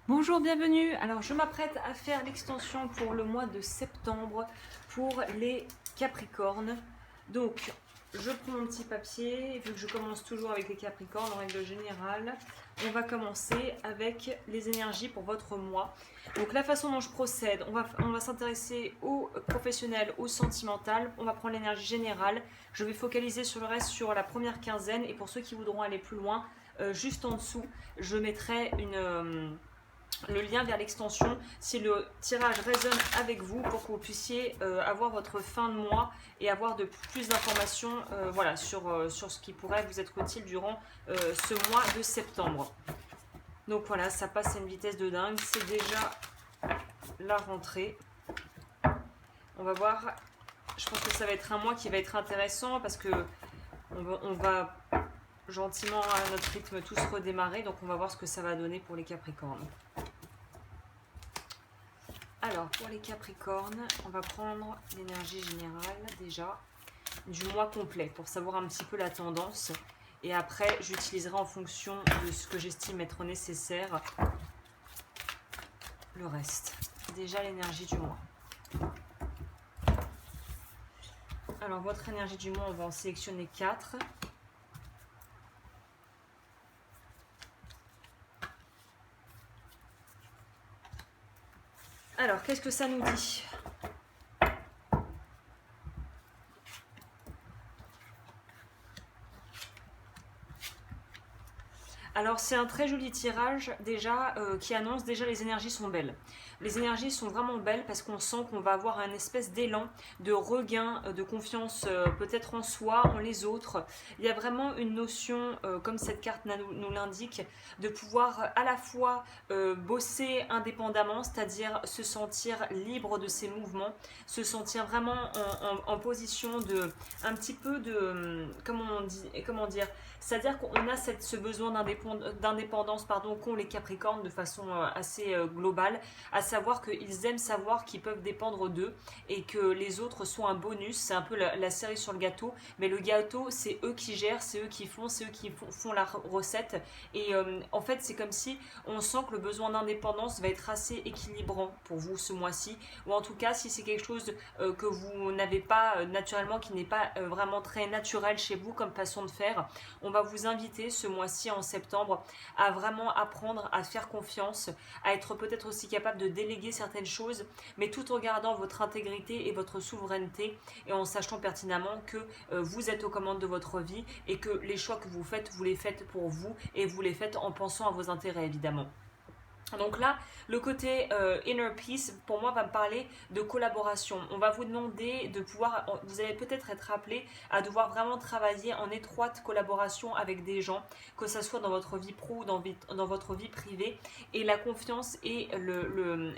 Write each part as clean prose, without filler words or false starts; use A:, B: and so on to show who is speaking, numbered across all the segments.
A: Bonjour, bienvenue. Alors, je m'apprête à faire l'extension pour le mois de septembre pour les Capricornes. Donc, je prends mon petit papier, vu que je commence toujours avec les Capricornes en règle générale. On va commencer avec les énergies pour votre mois. Donc, la façon dont je procède, on va s'intéresser au professionnel, au sentimental. On va prendre l'énergie générale. Je vais focaliser sur le reste sur la première quinzaine. Et pour ceux qui voudront aller plus loin, juste en dessous, je mettrai le lien vers l'extension si le tirage résonne avec vous pour que vous puissiez avoir votre fin de mois et avoir plus d'informations voilà, sur ce qui pourrait vous être utile durant ce mois de septembre. Donc voilà, ça passe à une vitesse de dingue. C'est déjà la rentrée. On va voir. Je pense que ça va être un mois qui va être intéressant parce que on va gentiment à notre rythme tous redémarrer. Donc on va voir ce que ça va donner pour les Capricornes. Alors, pour les Capricornes, on va prendre l'énergie générale déjà du mois complet pour savoir un petit peu la tendance. Et après, j'utiliserai en fonction de ce que j'estime être nécessaire le reste. Déjà, l'énergie du mois. Alors, votre énergie du mois, on va en sélectionner 4. Alors, qu'est-ce que ça nous dit ? Alors, c'est un très joli tirage déjà qui annonce déjà les énergies sont belles. Les énergies sont vraiment belles parce qu'on sent qu'on va avoir un espèce d'élan, de regain, de confiance peut-être en soi, en les autres. Il y a vraiment une notion, comme cette carte nous l'indique, de pouvoir à la fois bosser indépendamment, c'est-à-dire se sentir libre de ses mouvements, se sentir vraiment en position de, un petit peu de, comment dire, c'est-à-dire qu'on a ce besoin d'indépendance qu'ont les Capricornes de façon assez globale, à savoir qu'ils aiment savoir qu'ils peuvent dépendre d'eux et que les autres sont un bonus. C'est un peu la cerise sur le gâteau, mais le gâteau, c'est eux qui gèrent, c'est eux qui font la recette. Et en fait, c'est comme si on sent que le besoin d'indépendance va être assez équilibrant pour vous ce mois-ci, ou en tout cas, si c'est quelque chose que vous n'avez pas naturellement, qui n'est pas vraiment très naturel chez vous comme façon de faire, on va vous inviter ce mois-ci en septembre à vraiment apprendre à faire confiance, à être peut-être aussi capable de déléguer certaines choses, mais tout en gardant votre intégrité et votre souveraineté et en sachant pertinemment que vous êtes aux commandes de votre vie et que les choix que vous les faites pour vous et vous les faites en pensant à vos intérêts évidemment. Donc là, le côté inner peace, pour moi, va me parler de collaboration. On va vous demander de pouvoir, vous allez peut-être être appelé à devoir vraiment travailler en étroite collaboration avec des gens, que ce soit dans votre vie pro ou dans votre vie privée. Et la confiance est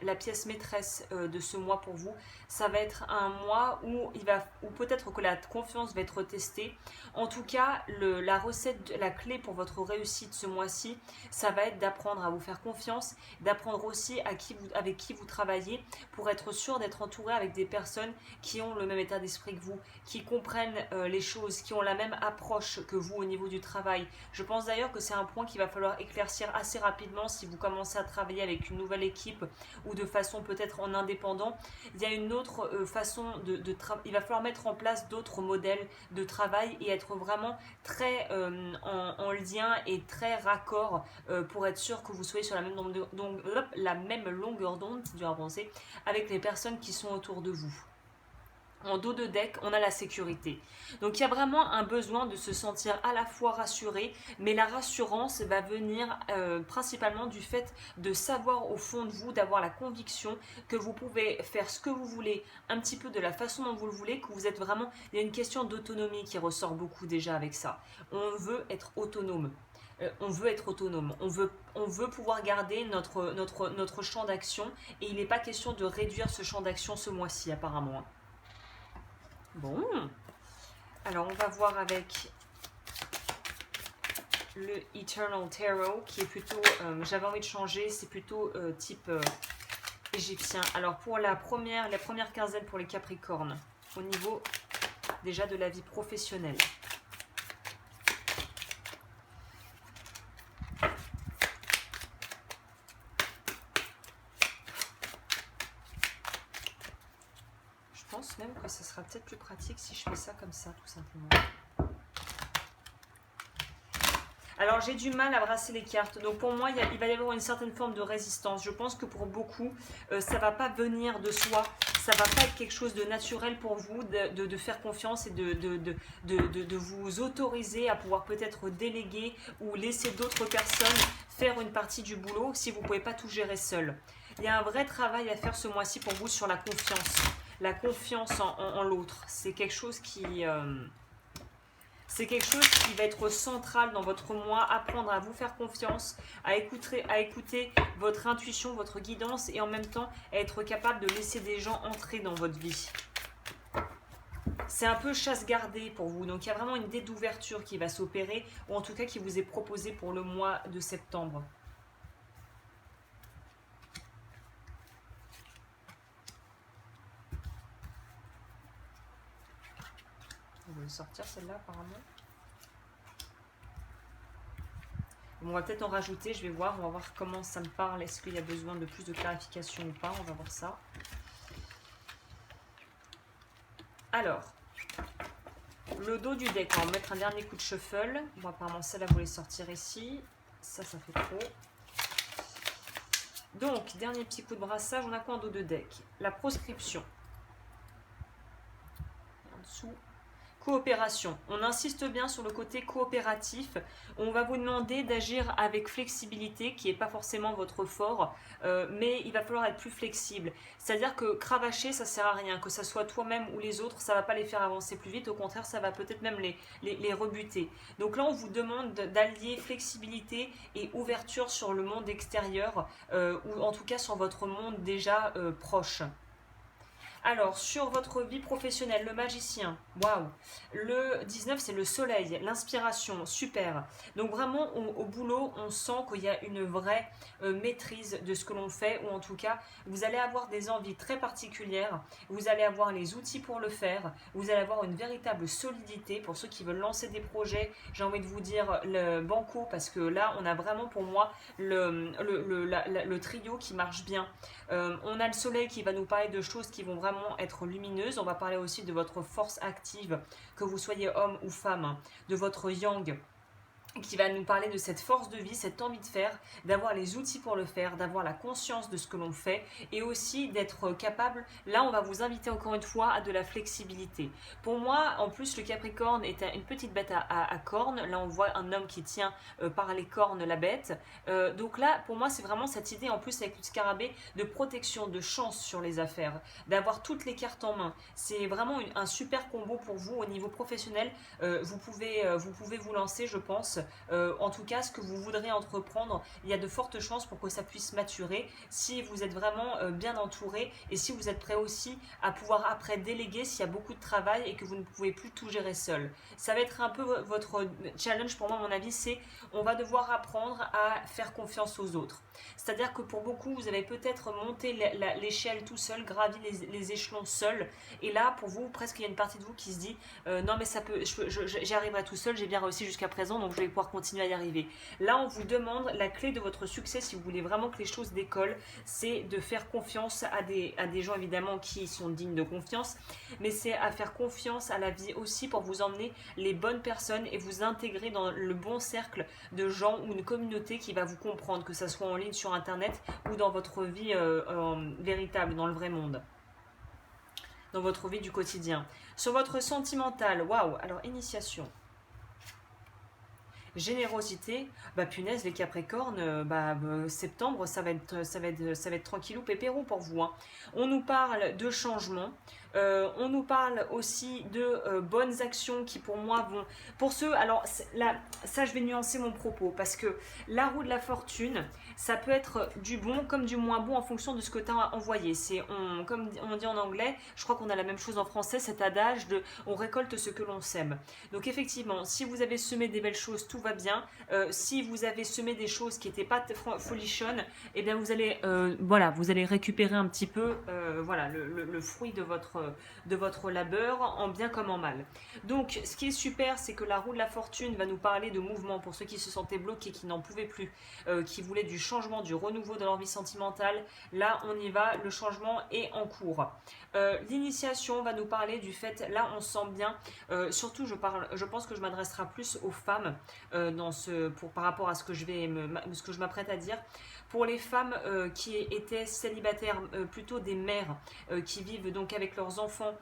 A: la pièce maîtresse de ce mois pour vous. Ça va être un mois où peut-être que la confiance va être testée. En tout cas, la recette, la clé pour votre réussite ce mois-ci, ça va être d'apprendre à vous faire confiance, d'apprendre aussi avec qui vous travaillez pour être sûr d'être entouré avec des personnes qui ont le même état d'esprit que vous, qui comprennent les choses, qui ont la même approche que vous au niveau du travail. Je pense d'ailleurs que c'est un point qu'il va falloir éclaircir assez rapidement si vous commencez à travailler avec une nouvelle équipe ou de façon peut-être en indépendant. Il y a une autre façon il va falloir mettre en place d'autres modèles de travail et être vraiment très en lien et très raccord pour être sûr que vous soyez sur la même longueur d'onde, c'est dur à penser, avec les personnes qui sont autour de vous. En dos de deck, on a la sécurité. Donc il y a vraiment un besoin de se sentir à la fois rassuré, mais la rassurance va venir principalement du fait de savoir au fond de vous, d'avoir la conviction que vous pouvez faire ce que vous voulez, un petit peu de la façon dont vous le voulez, que vous êtes vraiment... Il y a une question d'autonomie qui ressort beaucoup déjà avec ça. On veut être autonome. On veut être autonome, on veut pouvoir garder notre champ d'action et il n'est pas question de réduire ce champ d'action ce mois-ci apparemment. Bon, alors on va voir avec le Eternal Tarot qui est plutôt, j'avais envie de changer, c'est plutôt type égyptien. Alors pour la première quinzaine pour les Capricornes, au niveau déjà de la vie professionnelle. même que ce sera peut-être plus pratique si je fais ça comme ça, tout simplement. Alors, j'ai du mal à brasser les cartes. Donc, pour moi, il va y avoir une certaine forme de résistance. Je pense que pour beaucoup, ça ne va pas venir de soi. Ça ne va pas être quelque chose de naturel pour vous de faire confiance et de vous autoriser à pouvoir peut-être déléguer ou laisser d'autres personnes faire une partie du boulot si vous ne pouvez pas tout gérer seul. Il y a un vrai travail à faire ce mois-ci pour vous sur la confiance. La confiance en l'autre. C'est quelque chose qui... c'est quelque chose qui va être central dans votre mois, apprendre à vous faire confiance, à écouter votre intuition, votre guidance et en même temps être capable de laisser des gens entrer dans votre vie. C'est un peu chasse gardée pour vous, donc il y a vraiment une idée d'ouverture qui va s'opérer, ou en tout cas qui vous est proposée pour le mois de septembre. On va sortir celle-là apparemment. Bon, on va peut-être en rajouter, je vais voir, on va voir comment ça me parle. Est-ce qu'il y a besoin de plus de clarification ou pas? On va voir ça. Alors, le dos du deck, on va mettre un dernier coup de shuffle. Bon, apparemment, celle-là, vous voulez sortir ici. Ça fait trop. Donc, dernier petit coup de brassage, on a quoi en dos de deck? La proscription. En dessous. Coopération. On insiste bien sur le côté coopératif. On va vous demander d'agir avec flexibilité, qui n'est pas forcément votre fort, mais il va falloir être plus flexible. C'est-à-dire que cravacher, ça ne sert à rien. Que ce soit toi-même ou les autres, ça ne va pas les faire avancer plus vite. Au contraire, ça va peut-être même les rebuter. Donc là, on vous demande d'allier flexibilité et ouverture sur le monde extérieur, ou en tout cas sur votre monde déjà proche. Alors, sur votre vie professionnelle, le magicien, waouh. Le 19, c'est le soleil, l'inspiration, super. Donc vraiment, au boulot, on sent qu'il y a une vraie maîtrise de ce que l'on fait, ou en tout cas, vous allez avoir des envies très particulières, vous allez avoir les outils pour le faire, vous allez avoir une véritable solidité. Pour ceux qui veulent lancer des projets, j'ai envie de vous dire le banco, parce que là, on a vraiment pour moi le trio qui marche bien. On a le soleil qui va nous parler de choses qui vont vraiment être lumineuses. On va parler aussi de votre force active, que vous soyez homme ou femme, de votre yang, qui va nous parler de cette force de vie, cette envie de faire, d'avoir les outils pour le faire, d'avoir la conscience de ce que l'on fait et aussi d'être capable, là on va vous inviter encore une fois à de la flexibilité. Pour moi, en plus le Capricorne est une petite bête à cornes, là on voit un homme qui tient par les cornes la bête, donc là pour moi c'est vraiment cette idée en plus avec le scarabée de protection, de chance sur les affaires, d'avoir toutes les cartes en main. C'est vraiment un super combo pour vous au niveau professionnel, vous pouvez vous lancer je pense. En tout cas, ce que vous voudrez entreprendre, il y a de fortes chances pour que ça puisse maturer si vous êtes vraiment bien entouré et si vous êtes prêt aussi à pouvoir après déléguer s'il y a beaucoup de travail et que vous ne pouvez plus tout gérer seul. Ça va être un peu votre challenge pour moi, à mon avis, c'est on va devoir apprendre à faire confiance aux autres. C'est-à-dire que pour beaucoup, vous avez peut-être monté l'échelle tout seul, gravi les échelons seul et là, pour vous, presque il y a une partie de vous qui se dit non mais ça peut, j'y arriverai tout seul, j'ai bien réussi jusqu'à présent, donc je vais pouvoir continuer à y arriver. Là, on vous demande la clé de votre succès, si vous voulez vraiment que les choses décollent, c'est de faire confiance à des gens évidemment qui sont dignes de confiance, mais c'est à faire confiance à la vie aussi pour vous emmener les bonnes personnes et vous intégrer dans le bon cercle de gens ou une communauté qui va vous comprendre, que ça soit en ligne sur internet ou dans votre vie véritable, dans le vrai monde, dans votre vie du quotidien. Sur votre sentimental, waouh, alors initiation. Générosité, bah punaise les Capricornes, septembre ça va être tranquillou pépérou pour vous. Hein. On nous parle de changement, on nous parle aussi de bonnes actions qui pour moi vont... Pour ceux, alors là, ça je vais nuancer mon propos parce que la roue de la fortune, ça peut être du bon comme du moins bon en fonction de ce que tu as envoyé. Comme on dit en anglais, je crois qu'on a la même chose en français, cet adage de on récolte ce que l'on sème. Donc effectivement, si vous avez semé des belles choses, tout va bien. Si vous avez semé des choses qui n'étaient pas folichonnes, eh bien vous allez récupérer un petit peu le fruit de votre votre labeur, en bien comme en mal. Donc, ce qui est super, c'est que la roue de la fortune va nous parler de mouvement pour ceux qui se sentaient bloqués, qui n'en pouvaient plus, qui voulaient du changement, du renouveau dans leur vie sentimentale. Là, on y va, le changement est en cours. L'initiation va nous parler du fait, là, on sent bien, surtout, je pense que je m'adressera plus aux femmes par rapport à ce que je m'apprête à dire. Pour les femmes qui étaient célibataires, plutôt des mères qui vivent donc avec leurs enfants,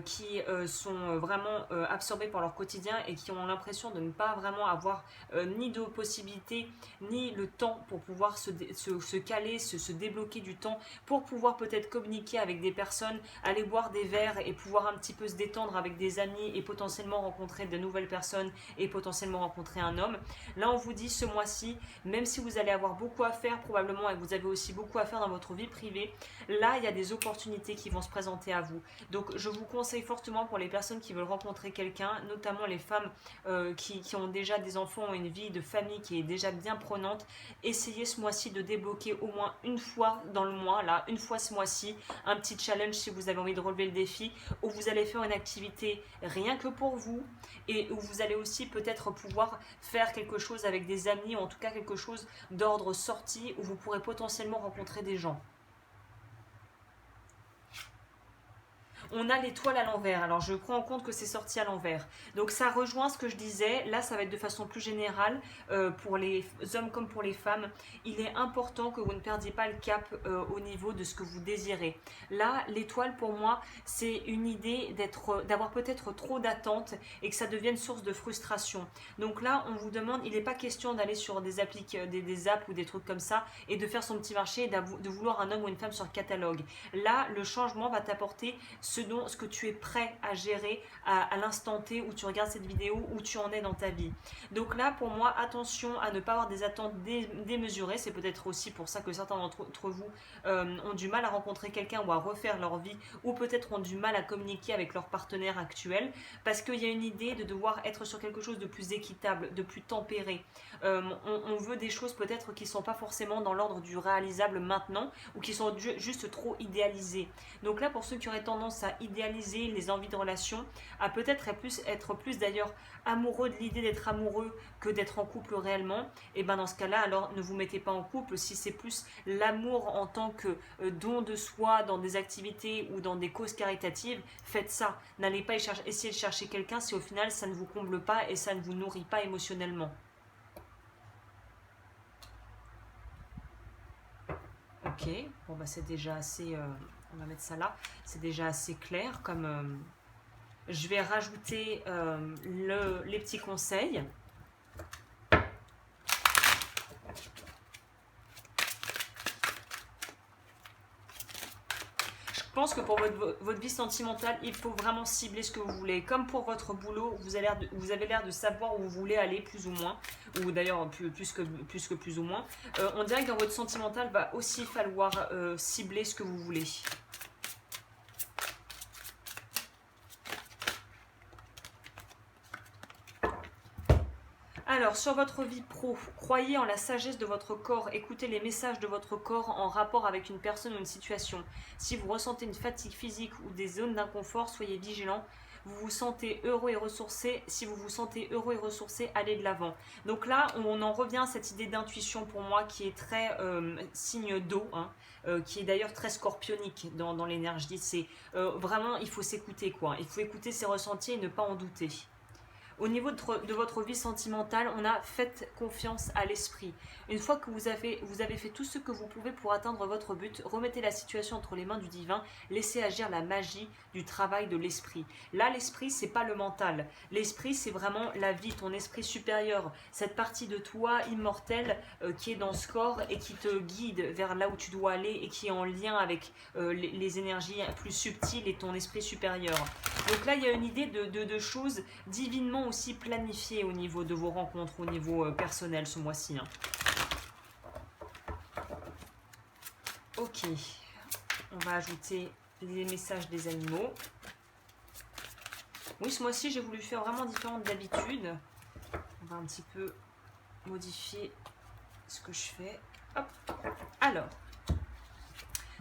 A: qui sont vraiment absorbées par leur quotidien et qui ont l'impression de ne pas vraiment avoir ni de possibilité ni le temps pour pouvoir se caler, se débloquer du temps pour pouvoir peut-être communiquer avec des personnes, aller boire des verres et pouvoir un petit peu se détendre avec des amis et potentiellement rencontrer de nouvelles personnes et potentiellement rencontrer un homme. Là, on vous dit ce mois-ci, même si vous allez avoir beaucoup à faire probablement et que vous avez aussi beaucoup à faire dans votre vie privée, là, il y a des opportunités qui vont se présenter à vous. Donc, je vous conseille fortement pour les personnes qui veulent rencontrer quelqu'un, notamment les femmes qui ont déjà des enfants ou une vie de famille qui est déjà bien prenante, essayez ce mois-ci de débloquer au moins une fois dans le mois, là, une fois ce mois-ci, un petit challenge si vous avez envie de relever le défi, où vous allez faire une activité rien que pour vous et où vous allez aussi peut-être pouvoir faire quelque chose avec des amis ou en tout cas quelque chose d'ordre sorti où vous pourrez potentiellement rencontrer des gens. On a l'étoile à l'envers. Alors, je prends en compte que c'est sorti à l'envers. Donc, ça rejoint ce que je disais. Là, ça va être de façon plus générale pour les hommes comme pour les femmes. Il est important que vous ne perdiez pas le cap au niveau de ce que vous désirez. Là, l'étoile, pour moi, c'est une idée d'avoir peut-être trop d'attentes et que ça devienne source de frustration. Donc là, on vous demande, il n'est pas question d'aller sur des apps ou des trucs comme ça et de faire son petit marché et de vouloir un homme ou une femme sur le catalogue. Là, le changement va t'apporter ce que tu es prêt à gérer à l'instant T où tu regardes cette vidéo, où tu en es dans ta vie. Donc là, pour moi, attention à ne pas avoir des attentes démesurées. C'est peut-être aussi pour ça que certains d'entre vous ont du mal à rencontrer quelqu'un ou à refaire leur vie, ou peut-être ont du mal à communiquer avec leur partenaire actuel, parce qu'il y a une idée de devoir être sur quelque chose de plus équitable, de plus tempéré. On veut des choses peut-être qui ne sont pas forcément dans l'ordre du réalisable maintenant, ou qui sont juste trop idéalisées. Donc là, pour ceux qui auraient tendance à idéaliser les envies de relation, à peut-être être plus d'ailleurs amoureux de l'idée d'être amoureux que d'être en couple réellement, et bien dans ce cas-là, alors ne vous mettez pas en couple. Si c'est plus l'amour en tant que don de soi dans des activités ou dans des causes caritatives, faites ça. N'allez pas essayer de chercher quelqu'un si au final ça ne vous comble pas et ça ne vous nourrit pas émotionnellement. Ok, bon bah c'est déjà assez... on va mettre ça là. C'est déjà assez clair comme... je vais rajouter les petits conseils. Je pense que pour votre vie sentimentale, il faut vraiment cibler ce que vous voulez. Comme pour votre boulot, vous avez l'air de savoir où vous voulez aller plus ou moins, ou d'ailleurs plus que plus ou moins. On dirait que dans votre sentimental, va aussi falloir cibler ce que vous voulez. Alors, sur votre vie pro, croyez en la sagesse de votre corps, écoutez les messages de votre corps en rapport avec une personne ou une situation. Si vous ressentez une fatigue physique ou des zones d'inconfort, soyez vigilant. Vous vous sentez heureux et ressourcé. Si vous vous sentez heureux et ressourcé, allez de l'avant. Donc là, on en revient à cette idée d'intuition pour moi qui est très signe d'eau, hein, qui est d'ailleurs très scorpionique dans l'énergie. C'est vraiment, il faut s'écouter, quoi. Il faut écouter ses ressentis et ne pas en douter. Au niveau de votre vie sentimentale, on a fait confiance à l'esprit. Une fois que vous avez fait tout ce que vous pouvez pour atteindre votre but, remettez la situation entre les mains du divin, laissez agir la magie du travail de l'esprit. Là, l'esprit, c'est pas le mental. L'esprit, c'est vraiment la vie, ton esprit supérieur, cette partie de toi immortelle qui est dans ce corps et qui te guide vers là où tu dois aller et qui est en lien avec les énergies plus subtiles et ton esprit supérieur. Donc là, il y a une idée de choses divinement aussi planifiées au niveau de vos rencontres, au niveau personnel ce mois-ci. Hein. Ok, on va ajouter les messages des animaux. Oui, ce mois-ci, j'ai voulu faire vraiment différent d'habitude. On va un petit peu modifier ce que je fais. Hop. Alors,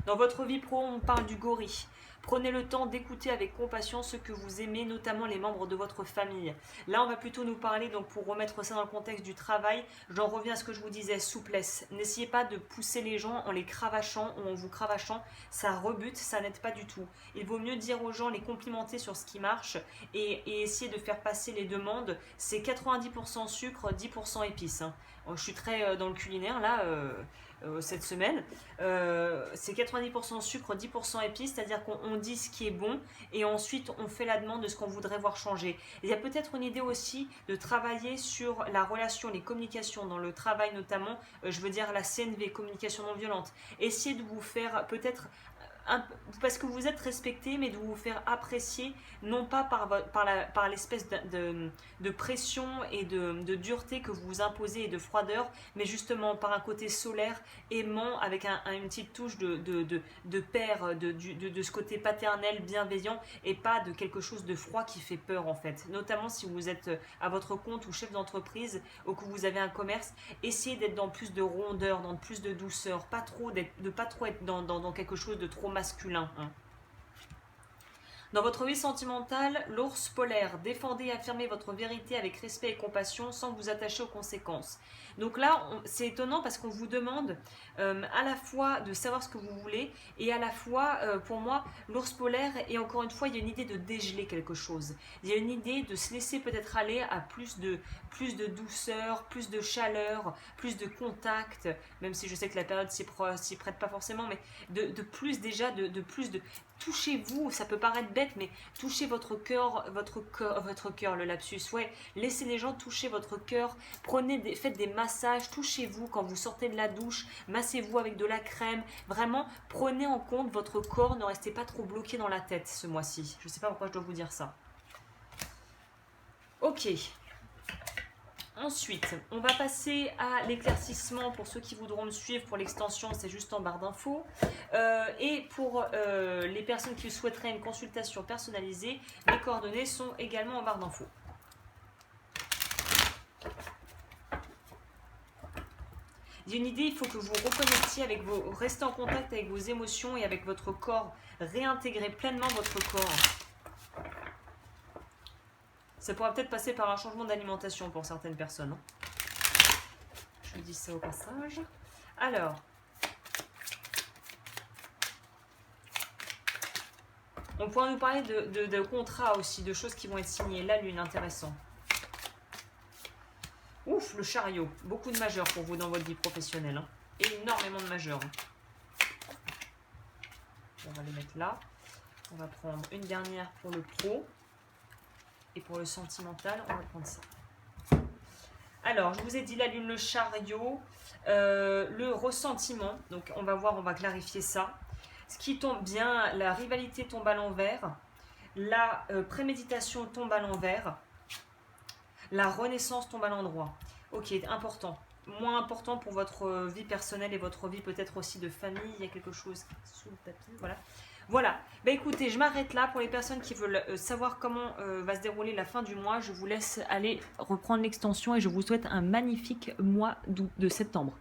A: dans votre vie pro, on parle du gorille. Prenez le temps d'écouter avec compassion ceux que vous aimez, notamment les membres de votre famille. Là, on va plutôt nous parler, donc pour remettre ça dans le contexte du travail, j'en reviens à ce que je vous disais, souplesse. N'essayez pas de pousser les gens en les cravachant ou en vous cravachant, ça rebute, ça n'aide pas du tout. Il vaut mieux dire aux gens, les complimenter sur ce qui marche et essayer de faire passer les demandes. C'est 90% sucre, 10% épices. Hein. Je suis très dans le culinaire là. Cette semaine, c'est 90% sucre, 10% épices, c'est-à-dire qu'on dit ce qui est bon et ensuite on fait la demande de ce qu'on voudrait voir changer. Et il y a peut-être une idée aussi de travailler sur la relation, les communications dans le travail notamment, je veux dire la CNV, communication non violente. Essayez de vous faire peut-être parce que vous êtes respecté, mais de vous faire apprécier, non pas par l'espèce de pression et de dureté que vous vous imposez et de froideur, mais justement par un côté solaire, aimant, avec une petite touche de père, de ce côté paternel, bienveillant, et pas de quelque chose de froid qui fait peur en fait. Notamment si vous êtes à votre compte ou chef d'entreprise, ou que vous avez un commerce, essayez d'être dans plus de rondeur, dans plus de douceur, de pas trop être dans quelque chose de trop masculin. Hein. Dans votre vie sentimentale, l'ours polaire, défendez et affirmez votre vérité avec respect et compassion sans vous attacher aux conséquences. Donc là, c'est étonnant parce qu'on vous demande à la fois de savoir ce que vous voulez et à la fois, pour moi, l'ours polaire, et encore une fois, il y a une idée de dégeler quelque chose. Il y a une idée de se laisser peut-être aller à plus de douceur, plus de chaleur, plus de contact, même si je sais que la période s'y prête pas forcément, mais de plus déjà, de plus de... Touchez-vous, ça peut paraître bête, mais touchez votre cœur, le lapsus, ouais, laissez les gens toucher votre cœur, faites des massages, touchez-vous quand vous sortez de la douche, massez-vous avec de la crème, vraiment, prenez en compte votre corps, ne restez pas trop bloqué dans la tête ce mois-ci, je ne sais pas pourquoi je dois vous dire ça. Ok. Ensuite, on va passer à l'éclaircissement pour ceux qui voudront me suivre pour l'extension, c'est juste en barre d'infos. Et pour les personnes qui souhaiteraient une consultation personnalisée, les coordonnées sont également en barre d'infos. Il y a une idée, il faut que vous reconnectiez avec restez en contact avec vos émotions et avec votre corps, réintégrez pleinement votre corps. Ça pourra peut-être passer par un changement d'alimentation pour certaines personnes. Hein. Je dis ça au passage. Alors, on pourra nous parler de contrats aussi, de choses qui vont être signées. La lune, intéressant. Ouf, le chariot. Beaucoup de majeurs pour vous dans votre vie professionnelle. Hein. Énormément de majeurs. On va les mettre là. On va prendre une dernière pour le pro. Et pour le sentimental, on va prendre ça. Alors, je vous ai dit la lune, le chariot, le ressentiment. Donc, on va voir, on va clarifier ça. Ce qui tombe bien, la rivalité tombe à l'envers. La préméditation tombe à l'envers. La renaissance tombe à l'endroit. Ok, important. Moins important pour votre vie personnelle et votre vie peut-être aussi de famille. Il y a quelque chose sous le tapis, voilà. Voilà, bah écoutez, je m'arrête là pour les personnes qui veulent savoir comment va se dérouler la fin du mois. Je vous laisse aller reprendre l'extension et je vous souhaite un magnifique mois de septembre.